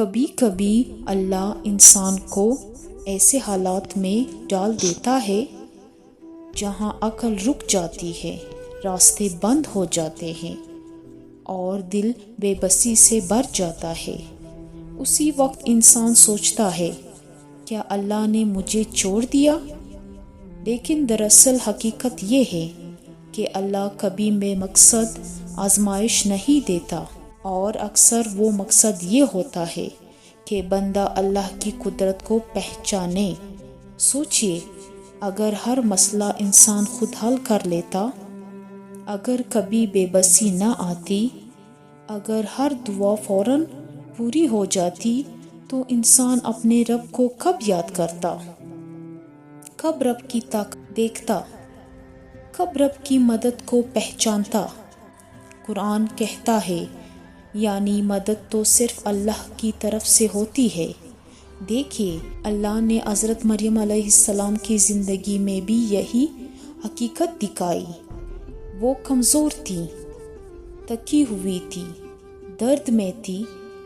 کبھی کبھی اللہ انسان کو ایسے حالات میں ڈال دیتا ہے جہاں عقل رک جاتی ہے، راستے بند ہو جاتے ہیں اور دل بے بسی سے بھر جاتا ہے۔ اسی وقت انسان سوچتا ہے، کیا اللہ نے مجھے چھوڑ دیا؟ لیکن دراصل حقیقت یہ ہے کہ اللہ کبھی بے مقصد آزمائش نہیں دیتا، اور اکثر وہ مقصد یہ ہوتا ہے کہ بندہ اللہ کی قدرت کو پہچانے۔ سوچئے، اگر ہر مسئلہ انسان خود حل کر لیتا، اگر کبھی بے بسی نہ آتی، اگر ہر دعا فوراً پوری ہو جاتی، تو انسان اپنے رب کو کب یاد کرتا؟ کب رب کی طاقت دیکھتا؟ کب رب کی مدد کو پہچانتا؟ قرآن کہتا ہے، یعنی مدد تو صرف اللہ کی طرف سے ہوتی ہے۔ دیکھیے، اللہ نے حضرت مریم علیہ السلام کی زندگی میں بھی یہی حقیقت دکھائی۔ وہ کمزور تھی، تھکی ہوئی تھی، درد میں تھی،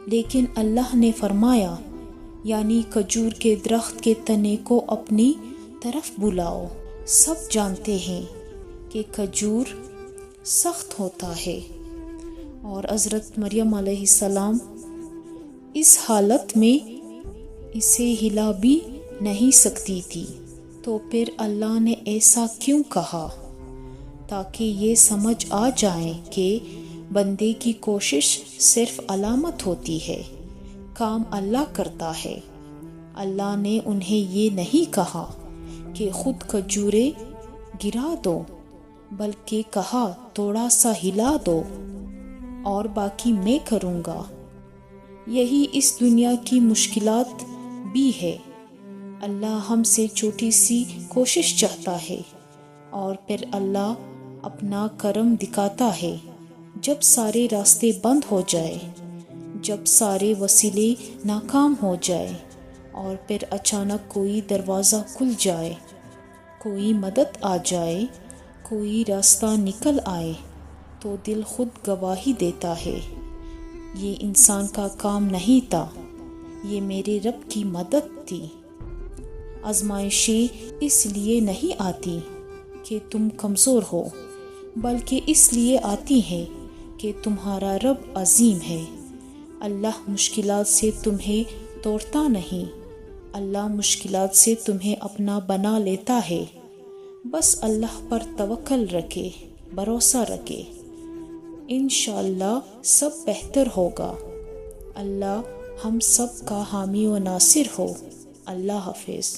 لیکن اللہ نے فرمایا، یعنی کھجور کے درخت کے تنے کو اپنی طرف بلاؤ۔ سب جانتے ہیں کہ کھجور سخت ہوتا ہے، اور حضرت مریم علیہ السلام اس حالت میں اسے ہلا بھی نہیں سکتی تھی۔ تو پھر اللہ نے ایسا کیوں کہا؟ تاکہ یہ سمجھ آ جائے کہ بندے کی کوشش صرف علامت ہوتی ہے، کام اللہ کرتا ہے۔ اللہ نے انہیں یہ نہیں کہا کہ خود کھجوریں گرا دو، بلکہ کہا تھوڑا سا ہلا دو اور باقی میں کروں گا۔ یہی اس دنیا کی مشکلات بھی ہے۔ اللہ ہم سے چھوٹی سی کوشش چاہتا ہے، اور پھر اللہ اپنا کرم دکھاتا ہے جب سارے راستے بند ہو جائے، جب سارے وسیلے ناکام ہو جائے، اور پھر اچانک کوئی دروازہ کھل جائے، کوئی مدد آ جائے، کوئی راستہ نکل آئے، تو دل خود گواہی دیتا ہے، یہ انسان کا کام نہیں تھا، یہ میرے رب کی مدد تھی۔ آزمائشیں اس لیے نہیں آتی کہ تم کمزور ہو، بلکہ اس لیے آتی ہیں کہ تمہارا رب عظیم ہے۔ اللہ مشکلات سے تمہیں توڑتا نہیں، اللہ مشکلات سے تمہیں اپنا بنا لیتا ہے۔ بس اللہ پر توکل رکھے، بھروسہ رکھے، انشاءاللہ سب بہتر ہوگا۔ اللہ ہم سب کا حامی و ناصر ہو۔ اللہ حافظ۔